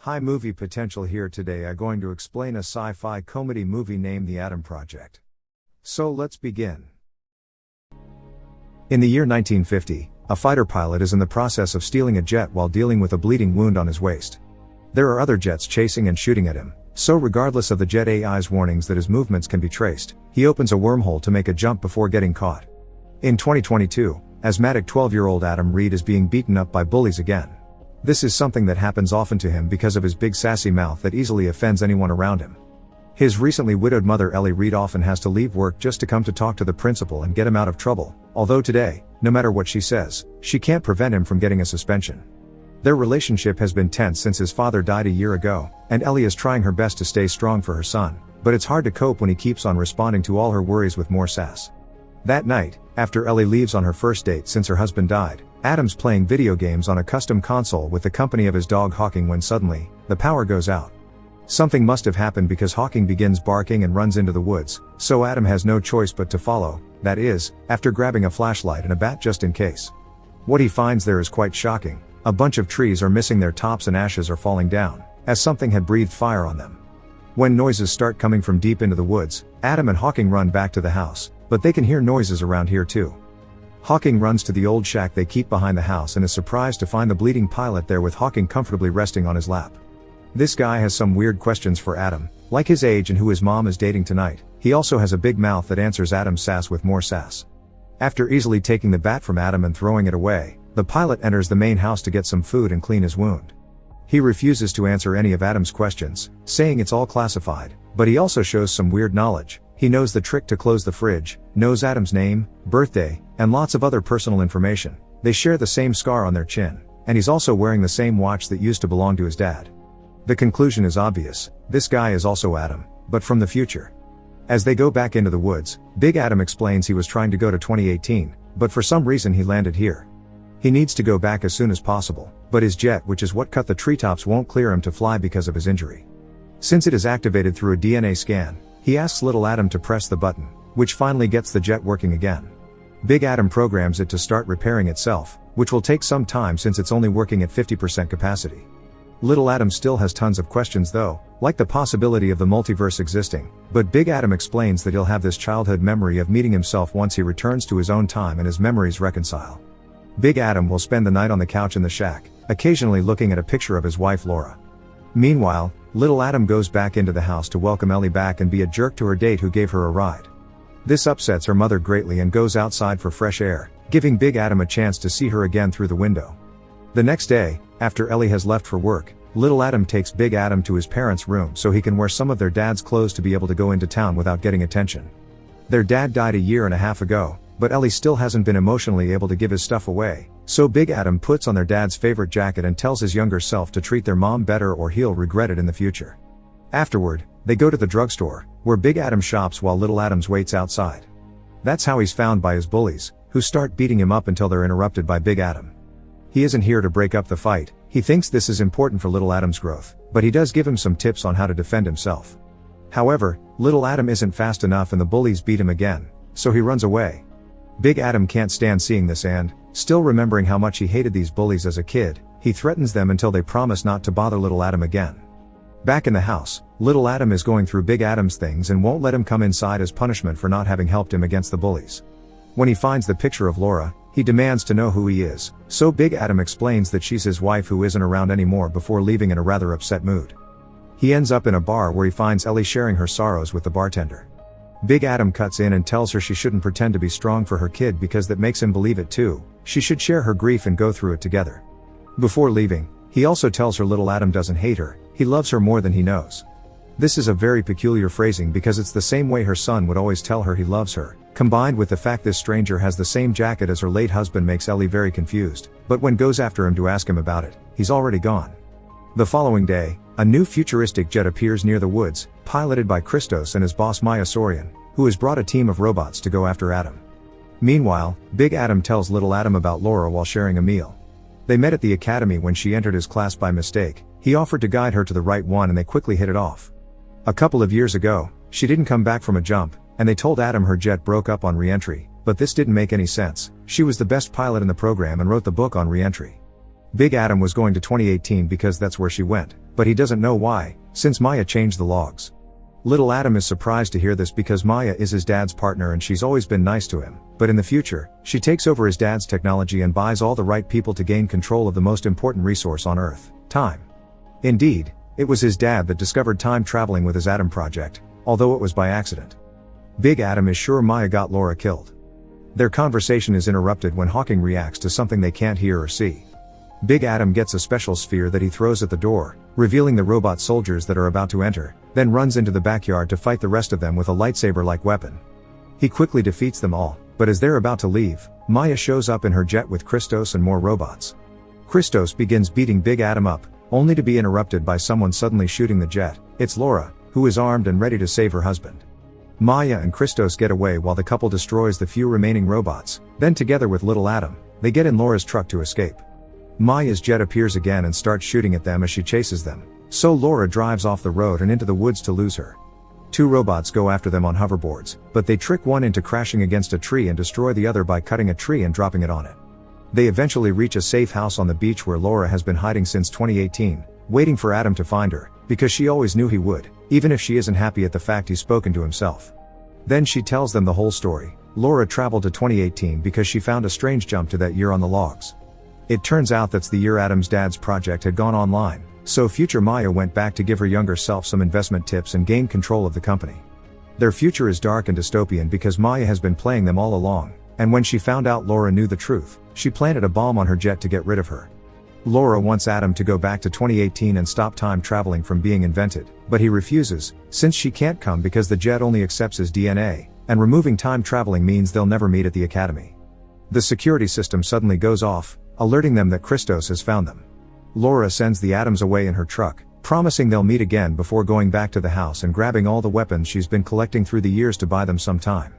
High movie potential here today. I'm going to explain a sci-fi comedy movie named The Atom Project. So let's begin. In the year 1950, a fighter pilot is in the process of stealing a jet while dealing with a bleeding wound on his waist. There are other jets chasing and shooting at him, so regardless of the jet AI's warnings that his movements can be traced, he opens a wormhole to make a jump before getting caught. In 2022, asthmatic 12-year-old Adam Reed is being beaten up by bullies again. This is something that happens often to him because of his big sassy mouth that easily offends anyone around him. His recently widowed mother Ellie Reed often has to leave work just to come to talk to the principal and get him out of trouble, although today, no matter what she says, she can't prevent him from getting a suspension. Their relationship has been tense since his father died a year ago, and Ellie is trying her best to stay strong for her son, but it's hard to cope when he keeps on responding to all her worries with more sass. That night, after Ellie leaves on her first date since her husband died, Adam's playing video games on a custom console with the company of his dog Hawking when suddenly, the power goes out. Something must have happened because Hawking begins barking and runs into the woods, so Adam has no choice but to follow, that is, after grabbing a flashlight and a bat just in case. What he finds there is quite shocking. A bunch of trees are missing their tops and ashes are falling down, as something had breathed fire on them. When noises start coming from deep into the woods, Adam and Hawking run back to the house, but they can hear noises around here too. Hawking runs to the old shack they keep behind the house and is surprised to find the bleeding pilot there with Hawking comfortably resting on his lap. This guy has some weird questions for Adam, like his age and who his mom is dating tonight. He also has a big mouth that answers Adam's sass with more sass. After easily taking the bat from Adam and throwing it away, the pilot enters the main house to get some food and clean his wound. He refuses to answer any of Adam's questions, saying it's all classified, but he also shows some weird knowledge. He knows the trick to close the fridge, knows Adam's name, birthday, and lots of other personal information. They share the same scar on their chin, and he's also wearing the same watch that used to belong to his dad. The conclusion is obvious, this guy is also Adam, but from the future. As they go back into the woods, Big Adam explains he was trying to go to 2018, but for some reason he landed here. He needs to go back as soon as possible, but his jet, which is what cut the treetops, won't clear him to fly because of his injury. Since it is activated through a DNA scan, he asks little Adam to press the button, which finally gets the jet working again. Big Adam programs it to start repairing itself, which will take some time since it's only working at 50% capacity. Little Adam still has tons of questions though, like the possibility of the multiverse existing, but Big Adam explains that he'll have this childhood memory of meeting himself once he returns to his own time and his memories reconcile. Big Adam will spend the night on the couch in the shack, occasionally looking at a picture of his wife Laura. Meanwhile, little Adam goes back into the house to welcome Ellie back and be a jerk to her date who gave her a ride. This upsets her mother greatly and goes outside for fresh air, giving Big Adam a chance to see her again through the window. The next day, after Ellie has left for work, little Adam takes Big Adam to his parents' room so he can wear some of their dad's clothes to be able to go into town without getting attention. Their dad died a year and a half ago, but Ellie still hasn't been emotionally able to give his stuff away, so Big Adam puts on their dad's favorite jacket and tells his younger self to treat their mom better or he'll regret it in the future. Afterward, they go to the drugstore, where Big Adam shops while little Adams waits outside. That's how he's found by his bullies, who start beating him up until they're interrupted by Big Adam. He isn't here to break up the fight. He thinks this is important for little Adam's growth, but he does give him some tips on how to defend himself. However, little Adam isn't fast enough and the bullies beat him again, so he runs away. Big Adam can't stand seeing this and, still remembering how much he hated these bullies as a kid, he threatens them until they promise not to bother little Adam again. Back in the house, little Adam is going through Big Adam's things and won't let him come inside as punishment for not having helped him against the bullies. When he finds the picture of Laura, he demands to know who he is, so Big Adam explains that she's his wife who isn't around anymore before leaving in a rather upset mood. He ends up in a bar where he finds Ellie sharing her sorrows with the bartender. Big Adam cuts in and tells her she shouldn't pretend to be strong for her kid because that makes him believe it too. She should share her grief and go through it together. Before leaving, he also tells her little Adam doesn't hate her, he loves her more than he knows. This is a very peculiar phrasing because it's the same way her son would always tell her he loves her, combined with the fact this stranger has the same jacket as her late husband makes Ellie very confused, but when goes after him to ask him about it, he's already gone. The following day, a new futuristic jet appears near the woods, piloted by Christos and his boss Maya Sorian, who has brought a team of robots to go after Adam. Meanwhile, Big Adam tells little Adam about Laura while sharing a meal. They met at the academy when she entered his class by mistake. He offered to guide her to the right one and they quickly hit it off. A couple of years ago, she didn't come back from a jump, and they told Adam her jet broke up on re-entry, but this didn't make any sense. She was the best pilot in the program and wrote the book on re-entry. Big Adam was going to 2018 because that's where she went, but he doesn't know why, since Maya changed the logs. Little Adam is surprised to hear this because Maya is his dad's partner and she's always been nice to him, but in the future, she takes over his dad's technology and buys all the right people to gain control of the most important resource on Earth, time. Indeed, it was his dad that discovered time traveling with his Adam project, although it was by accident. Big Adam is sure Maya got Laura killed. Their conversation is interrupted when Hawking reacts to something they can't hear or see. Big Adam gets a special sphere that he throws at the door, revealing the robot soldiers that are about to enter, then runs into the backyard to fight the rest of them with a lightsaber-like weapon. He quickly defeats them all, but as they're about to leave, Maya shows up in her jet with Christos and more robots. Christos begins beating Big Adam up, only to be interrupted by someone suddenly shooting the jet. It's Laura, who is armed and ready to save her husband. Maya and Christos get away while the couple destroys the few remaining robots, then together with Little Adam, they get in Laura's truck to escape. Maya's jet appears again and starts shooting at them as she chases them, so Laura drives off the road and into the woods to lose her. Two robots go after them on hoverboards, but they trick one into crashing against a tree and destroy the other by cutting a tree and dropping it on it. They eventually reach a safe house on the beach where Laura has been hiding since 2018, waiting for Adam to find her, because she always knew he would, even if she isn't happy at the fact he's spoken to himself. Then she tells them the whole story. Laura traveled to 2018 because she found a strange jump to that year on the logs. It turns out that's the year Adam's dad's project had gone online, so future Maya went back to give her younger self some investment tips and gain control of the company. Their future is dark and dystopian because Maya has been playing them all along, and when she found out Laura knew the truth, she planted a bomb on her jet to get rid of her. Laura wants Adam to go back to 2018 and stop time traveling from being invented, but he refuses, since she can't come because the jet only accepts his DNA, and removing time traveling means they'll never meet at the academy. The security system suddenly goes off, alerting them that Christos has found them. Laura sends the Adams away in her truck, promising they'll meet again before going back to the house and grabbing all the weapons she's been collecting through the years to buy them some time.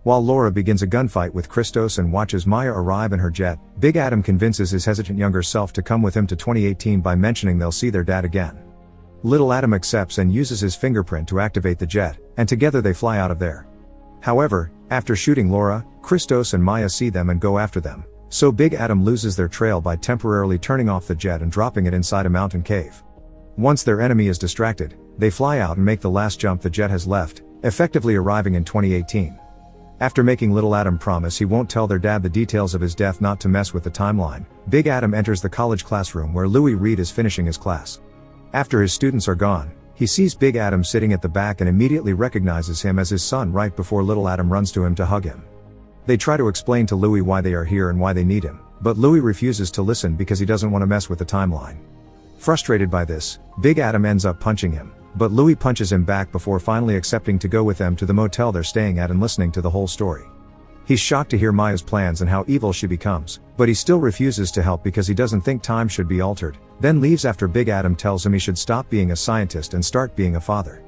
While Laura begins a gunfight with Christos and watches Maya arrive in her jet, Big Adam convinces his hesitant younger self to come with him to 2018 by mentioning they'll see their dad again. Little Adam accepts and uses his fingerprint to activate the jet, and together they fly out of there. However, after shooting Laura, Christos and Maya see them and go after them, so Big Adam loses their trail by temporarily turning off the jet and dropping it inside a mountain cave. Once their enemy is distracted, they fly out and make the last jump the jet has left, effectively arriving in 2018. After making Little Adam promise he won't tell their dad the details of his death not to mess with the timeline, Big Adam enters the college classroom where Louis Reed is finishing his class. After his students are gone, he sees Big Adam sitting at the back and immediately recognizes him as his son right before Little Adam runs to him to hug him. They try to explain to Louis why they are here and why they need him, but Louis refuses to listen because he doesn't want to mess with the timeline. Frustrated by this, Big Adam ends up punching him, but Louis punches him back before finally accepting to go with them to the motel they're staying at and listening to the whole story. He's shocked to hear Maya's plans and how evil she becomes, but he still refuses to help because he doesn't think time should be altered, then leaves after Big Adam tells him he should stop being a scientist and start being a father.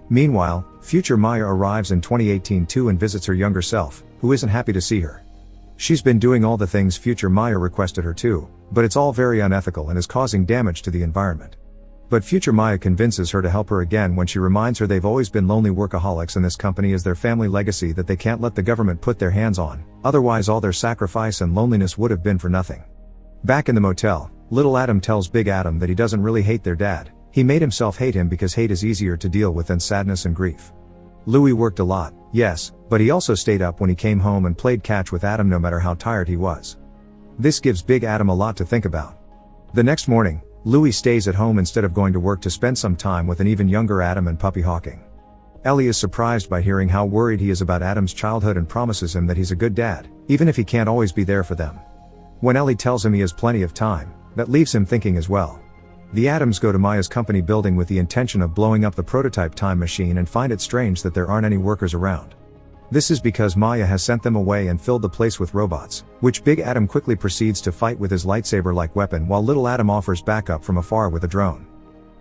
Meanwhile, future Maya arrives in 2018 too and visits her younger self, who isn't happy to see her. She's been doing all the things future Maya requested her to, but it's all very unethical and is causing damage to the environment. But future Maya convinces her to help her again when she reminds her they've always been lonely workaholics and this company is their family legacy that they can't let the government put their hands on, otherwise all their sacrifice and loneliness would have been for nothing. Back in the motel, Little Adam tells Big Adam that he doesn't really hate their dad, he made himself hate him because hate is easier to deal with than sadness and grief. Louis worked a lot, yes, but he also stayed up when he came home and played catch with Adam no matter how tired he was. This gives Big Adam a lot to think about. The next morning, Louis stays at home instead of going to work to spend some time with an even younger Adam and puppy Hawking. Ellie is surprised by hearing how worried he is about Adam's childhood and promises him that he's a good dad, even if he can't always be there for them. When Ellie tells him he has plenty of time, that leaves him thinking as well. The Adams go to Maya's company building with the intention of blowing up the prototype time machine and find it strange that there aren't any workers around. This is because Maya has sent them away and filled the place with robots, which Big Adam quickly proceeds to fight with his lightsaber-like weapon while Little Adam offers backup from afar with a drone.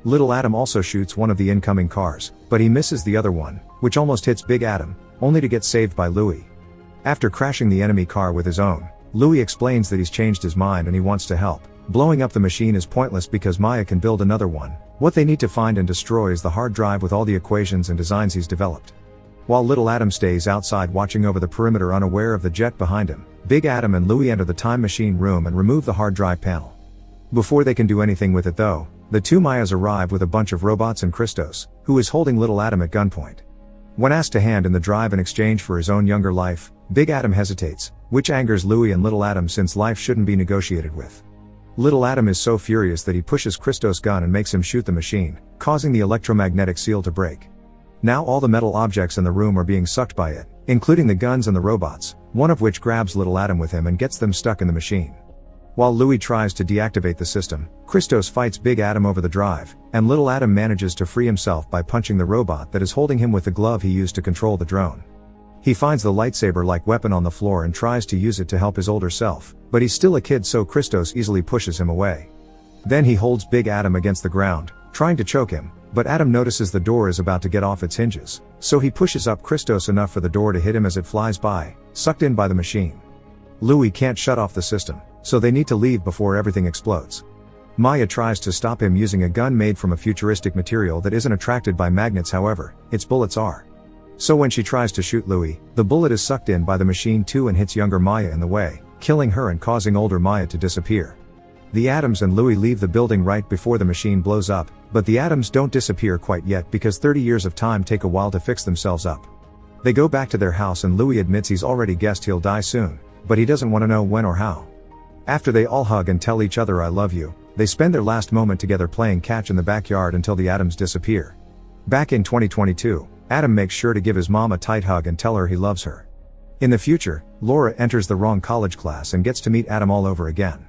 Little Adam also shoots one of the incoming cars, but he misses the other one, which almost hits Big Adam, only to get saved by Louis. After crashing the enemy car with his own, Louis explains that he's changed his mind and he wants to help. Blowing up the machine is pointless because Maya can build another one. What they need to find and destroy is the hard drive with all the equations and designs he's developed. While Little Adam stays outside watching over the perimeter unaware of the jet behind him, Big Adam and Louis enter the time machine room and remove the hard drive panel. Before they can do anything with it though, the two Mayas arrive with a bunch of robots and Christos, who is holding little Adam at gunpoint. When asked to hand in the drive in exchange for his own younger life, Big Adam hesitates, which angers Louie and little Adam since life shouldn't be negotiated with. Little Adam is so furious that he pushes Christos' gun and makes him shoot the machine, causing the electromagnetic seal to break. Now all the metal objects in the room are being sucked by it, including the guns and the robots, one of which grabs little Adam with him and gets them stuck in the machine. While Louie tries to deactivate the system, Christos fights Big Adam over the drive, and little Adam manages to free himself by punching the robot that is holding him with the glove he used to control the drone. He finds the lightsaber-like weapon on the floor and tries to use it to help his older self, but he's still a kid so Christos easily pushes him away. Then he holds Big Adam against the ground, trying to choke him, but Adam notices the door is about to get off its hinges, so he pushes up Christos enough for the door to hit him as it flies by, sucked in by the machine. Louie can't shut off the system, so they need to leave before everything explodes. Maya tries to stop him using a gun made from a futuristic material that isn't attracted by magnets, however, its bullets are. So when she tries to shoot Louie, the bullet is sucked in by the machine too and hits younger Maya in the way, killing her and causing older Maya to disappear. The Adams and Louie leave the building right before the machine blows up, but the Adams don't disappear quite yet because 30 years of time take a while to fix themselves up. They go back to their house and Louie admits he's already guessed he'll die soon, but he doesn't want to know when or how. After they all hug and tell each other I love you, they spend their last moment together playing catch in the backyard until the Adams disappear. Back in 2022, Adam makes sure to give his mom a tight hug and tell her he loves her. In the future, Laura enters the wrong college class and gets to meet Adam all over again.